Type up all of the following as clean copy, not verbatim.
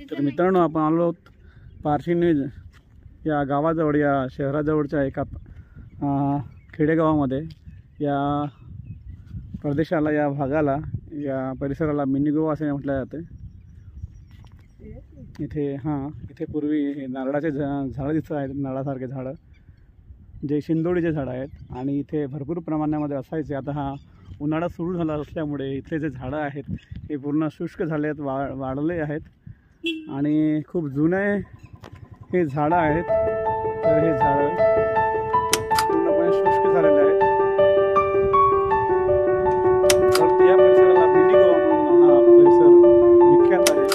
तर मित्रांनो, आपण आलो आहोत पारशी न्यूज या गावाजवळ, या शहराजवळच्या एका खेडेगावामध्ये. या प्रदेशाला, या भागाला, या परिसराला मिनी गोवा असे म्हटले जाते. इथे पूर्वी नारळाचे झाडं दिसत आहेत, नारळासारखे झाडं, जे शिंदोडीचे झाडं आहेत आणि इथे भरपूर प्रमाणामध्ये असायचे. आता हा उन्हाळा सुरू झाला असल्यामुळे इथले जे झाडं आहेत हे पूर्ण शुष्क झाले आहेत, वाढले आहेत आणि खूप जुने हे झाडं आहेत. तर हे झाडं पूर्णपणे शुष्क झालेले आहेत. तर या परिसराला मिनी गोवा म्हणून हा परिसर विख्यात आहे.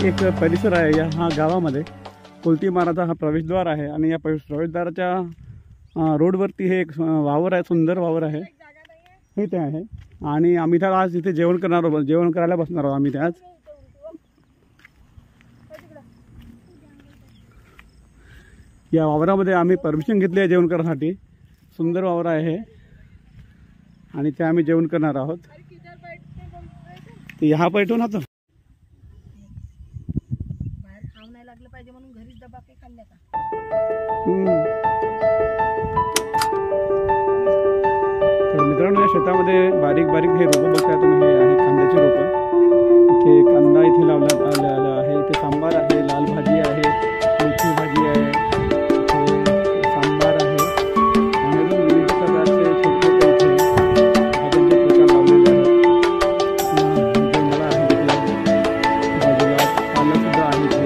एक परिसर आहे या गावामध्ये. कोलती माराचा हा प्रवेशद्वार आहे आणि या प्रवेशद्वाराच्या रोडवरती हे एक वावर आहे, सुंदर वावर आहे, हे ते आहे. आणि आम्ही तर आज इथे जेवण करणार आहोत, जेवण करायला बसणार आहोत आम्ही. आज या वावरामध्ये आम्ही परमिशन घेतली आहे जेवण करण्यासाठी. सुंदर वावर आहे हे आणि ते आम्ही जेवण करणार आहोत. यहाँ बैठो ना. तो पाहिजे म्हणून घरीच डबा काही खाल्ल्या का? तर मित्रांनो, या शेतामध्ये बारीक बारीक हे रोपं बघता तुम्ही, हे आहे कांद्याची रोपं. इथे कांदा इथे आलेला आहे. इथे सांबार आहे, लाल भाजी आहे, मेथी भाजी आहे, इथे सांबार आहे आणि अजून विविध प्रकारचे छोटे छोटे इथे भाज्यांचे प्रकार लावलेले आहेत. जोंधळा आहे इथे बाजूला, पालकसुद्धा आहे इथे.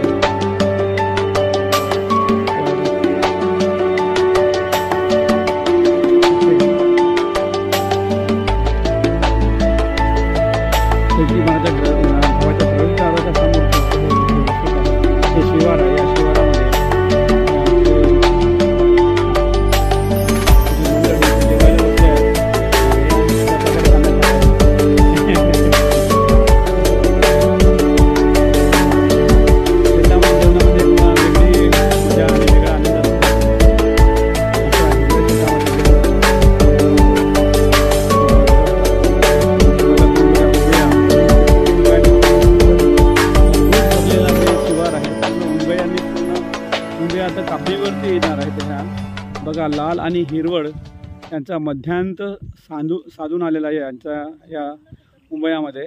शिवार आहे. या शिवारामध्ये आता कापणीवरती येणार आहे. त्याच्या बघा, लाल आणि हिरवळ यांचा मध्यांत साधून आलेला आहे यांच्या या उंबयामध्ये.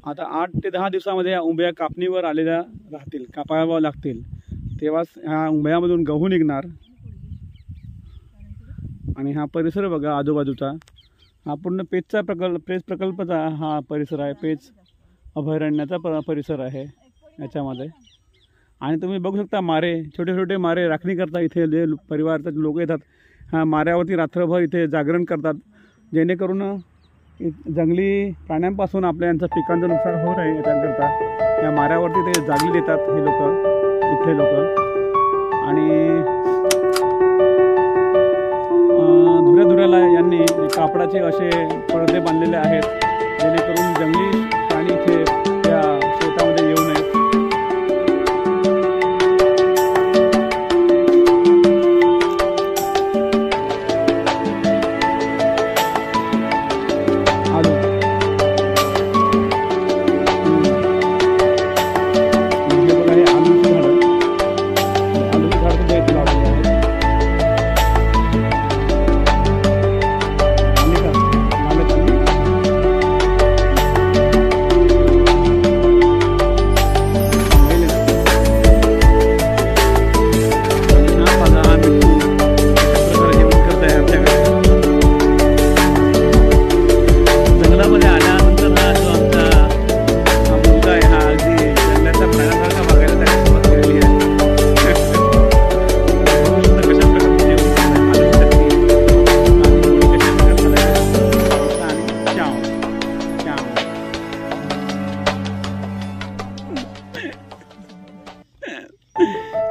आता 8 ते 10 दिवसामध्ये या उंबया कापणीवर आलेल्या राहतील, कापाव्या लागतील. तेव्हाच ह्या उंबयामधून गहू निघणार. आणि हा परिसर बघा आजूबाजूचा, हा पूर्ण पेच प्रकल्पाचा हा परिसर आहे. पेच अभयारण्याचा परिसर आहे याच्यामध्ये. आणि तुम्ही बघू शकता मारे, छोटे छोटे मारे राखणी करता. इथे जे परिवाराचे लोक येतात, ह्या माऱ्यावरती रात्रभर इथे जागरण करतात, जेणेकरून जंगली प्राण्यांपासून आपल्या यांचं पिकांचं नुकसान होऊ नये याच्याकरता या माऱ्यावरती ते जागली देतात हे लोक, इथले लोक. आणि धुऱ्याला यांनी कापडाचे असे पडदे बांधलेले आहेत, जेणेकरून जंगली प्राणी इथे या शेतामध्ये येऊ नये.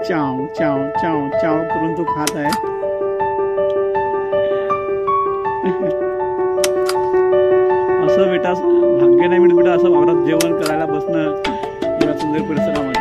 चाव चाव चाव चाव करून तो खात आहे. असं बेटा भाग्य नाही मिळत बेटा, असं वावरात जेवण करायला बसणं या सुंदर परिसरामध्ये.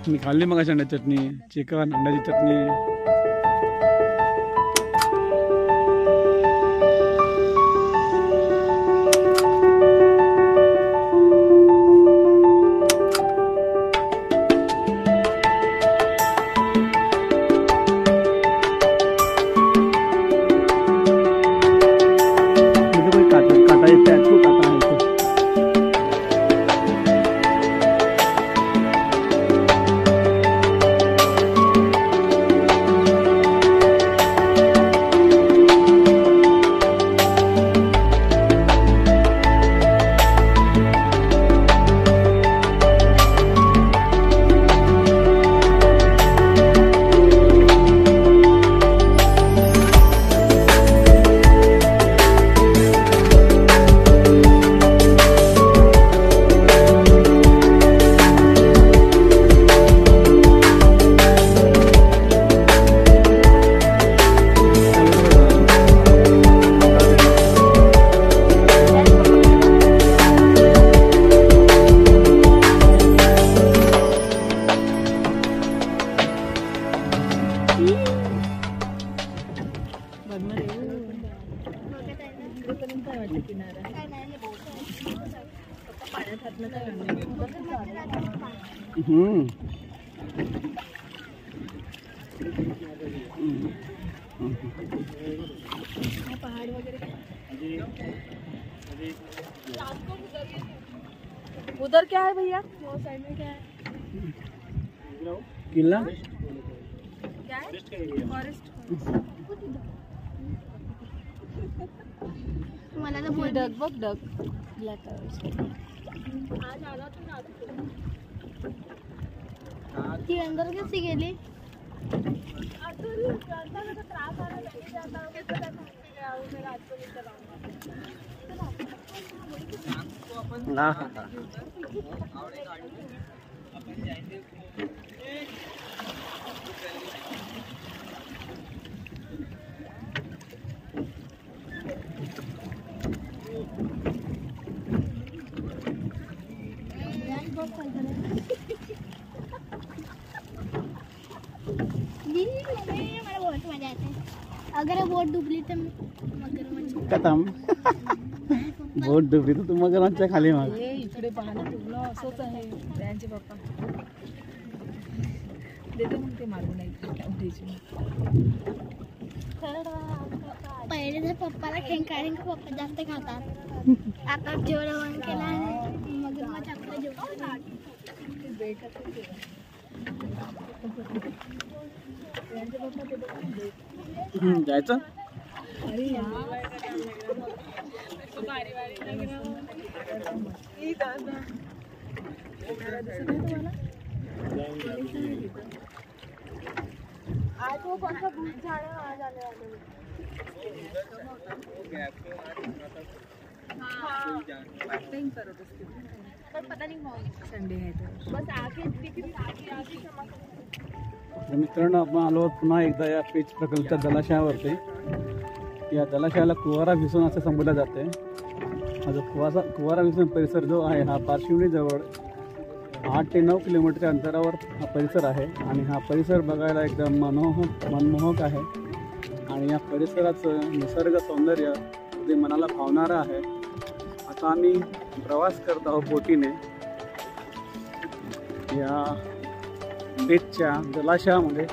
मी खाल्ली मग अंड्याची चटणी, चिकन अंड्याची चटणी. काटा येते, काटा आहे. पाण्यात हातनं काय घालणार? पहाड़ वगैरह उधर क्या है भैया? वो साइड में क्या है? किल्ला क्या है? फॉरेस्ट। मला तर बोल डग बघ डग ब्लॅक कलर आज आला तू ना ती अंदर कशी गेली त्रास आला लगेच आता कसं काय मेरा आज पण इथं ना मला बहुत मजा आता है अगर बोट डुबली तर मगरमच्छ खतम बोट डुबली तर तू मगरमच्छच्या खाली माग इकडे पाहणं पूर्ण असंच आहे त्यांचे पप्पा देते मग ते मारून नाही पहिले तर पप्पाला खेळून पप्पा जास्त खातात आता जेवण केलं आणि मगरमच्छ आपलं जेवण जायचं अरे आज वो कौन सा भूत झाड़ है वहाँ जाने वाले पर पता नहीं संडे है तो बस आके मित्रांनो आपण आलो पुन्हा एकदा या पेच प्रकल्पच्या जलाशयावरती या जलाशयाला कुवारा भिसून असे संबोधले जाते हा जो कुवारा भिसून परिसर जो आहे हा पारशिवनीजवळ 8 ते 9 किलोमीटरच्या अंतरावर हा परिसर आहे आणि हा परिसर बघायला एकदम मनमोहक आहे आणि या परिसराचं निसर्ग सौंदर्य अगदी मनाला भावणारं आहे आता आम्ही प्रवास करत आहोत बोटीने या पेचच्या जलाशयामध्ये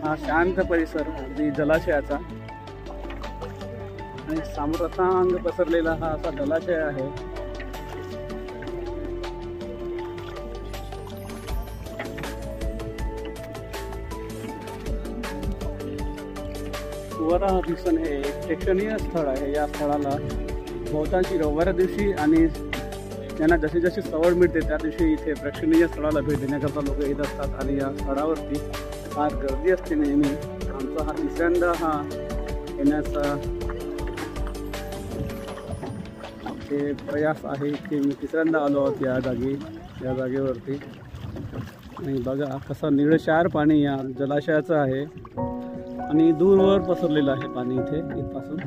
हा शांत परिसर अगदी जलाशयाचा आणि सामोरासांग पसरलेला हा असा जलाशय आहे कुवारा भिसन हे एक प्रेक्षणीय स्थळ आहे या स्थळाला बहुतांशी रविवार दिवशी आणि त्यांना जशी जशी सवड मिळते त्या दिवशी इथे प्रेक्षणीय स्थळाला भेट देण्याकरता लोक येत असतात आणि या स्थळावरती फार गर्दी असते नेहमी आमचा हा तिसऱ्यांदा हा येण्याचा ते प्रयास आहे की मी तिसऱ्यांदा आलो आहोत या जागेवरती आणि बघा कसं निळशार पाणी या जलाशयाचं आहे आणि दूरवर पसरलेलं आहे पाणी इथपासून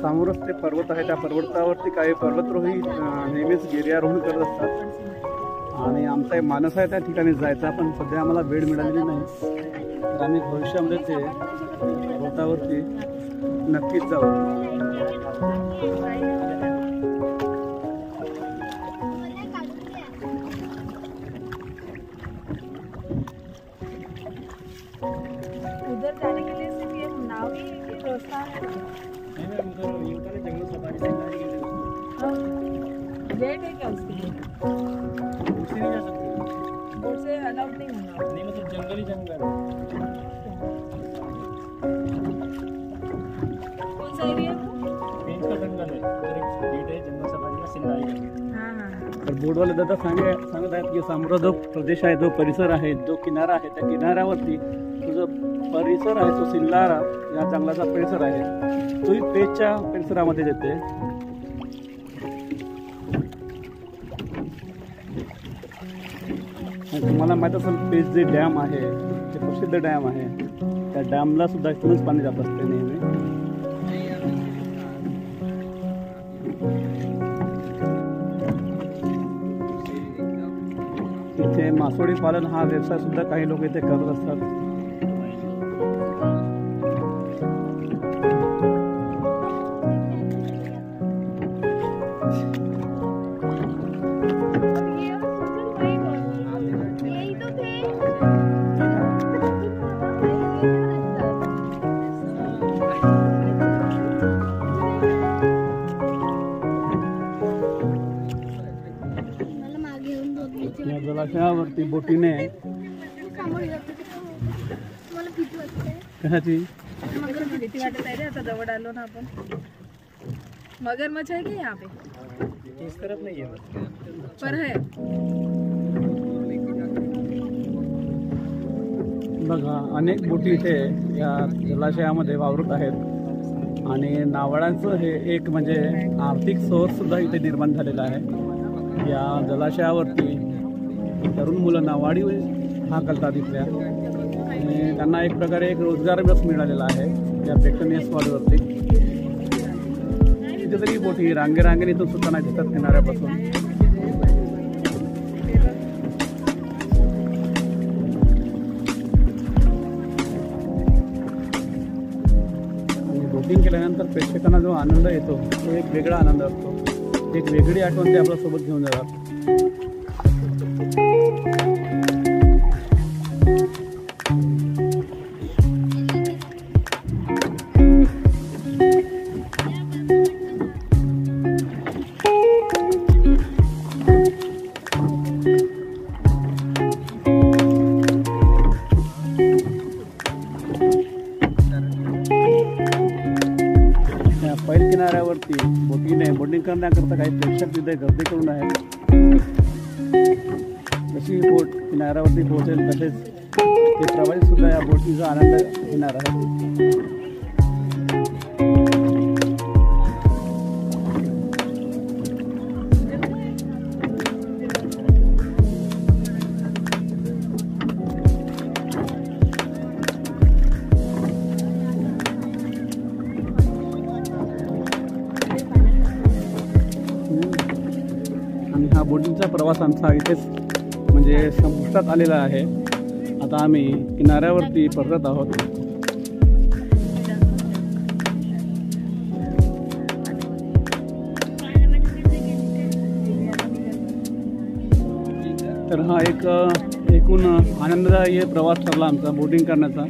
समोरच ते पर्वत आहे त्या पर्वतावरती काही पर्वतरोही नेहमीच गिर्यारोहण करत असतात आणि आमचा एक मानस आहे त्या ठिकाणी जायचा पण सध्या आम्हाला वेळ मिळालेली नाही तर आम्ही भविष्यामध्ये ते पर्वतावरती नक्कीच जाऊ उधर जाने के लिए सिर्फ ये नाव ही एक रास्ता है गेट है क्या उसके लिए उससे नहीं जा सकते बोट से अलाउड नहीं होगा नहीं मतलब जंगल ही जंगल कौन सा एरिया पेंच का जंगल है उधर एक गेट है जंगल सफारी का सिंधाई करके हाँ हाँ तर बोटवाले दादा सांगत आहेत की समोर जो प्रदेश आहे जो परिसर आहे जो किनारा आहे त्या किनाऱ्यावरती तो जो परिसर आहे तो सिल्लारा या जंगलाचा परिसर आहे तोही पेचच्या परिसरामध्ये येते तुम्हाला माहीत असेल पेच जे डॅम आहे ते प्रसिद्ध डॅम आहे त्या डॅमला सुद्धा इथूनच पाणी जात असते नेहमी मासोळी पालन हा व्यवसाय सुद्धा काही लोक इथे करत असतात. मला मागे येऊन दोन या जलाशयावरती बोटीने मला भीती वाटते. कशाची भीती वाटत आहे रे, आता जवळ आलो ना आपण. मगरमच्छ है क्या यहाँ पे? इस तरफ नहीं है पर है. बघा अनेक बोटी इथे या जलाशयामध्ये वावरत आहेत आणि नावडांचं हे एक म्हणजे आर्थिक सोर्स सुद्धा इथे निर्माण झालेला आहे. या जलाशयावरती तरुण मुलं नावाडी हा करतात इथल्या आणि त्यांना एक प्रकारे एक रोजगार मिळालेला आहे या प्रेक्षणीय स्पॉटवरती. कितीतरी बोटी रांगेरांगेने इथून सुद्धा दिसतात किनाऱ्यापासून. बोटिंग केल्यानंतर प्रेक्षकांना जो आनंद येतो तो एक वेगळा आनंद असतो. एक वेगळी आठवण ते आपल्यासोबत घेऊन जातात. पैल किनाऱ्यावरती बोटिंग करण्याकरता काही प्रेक्षक तिथे गर्दी करून आहेत. जशी बोट किनाऱ्यावरती पोहोचेल तसेच ते प्रवासी सुद्धा या बोटीचा आनंद घेणार आहेत. आणि हा बोटिंगचा प्रवास आमचा इथेच म्हणजे संपुष्टात आलेला आहे. आता आम्ही किनाऱ्यावरती परतत आहोत. तर हा एक एकूण आनंददायी प्रवास ठरला आमचा बोटिंग करण्याचा.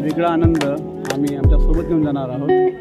वेगळा आनंद आम्ही आमच्यासोबत घेऊन जाणार आहोत.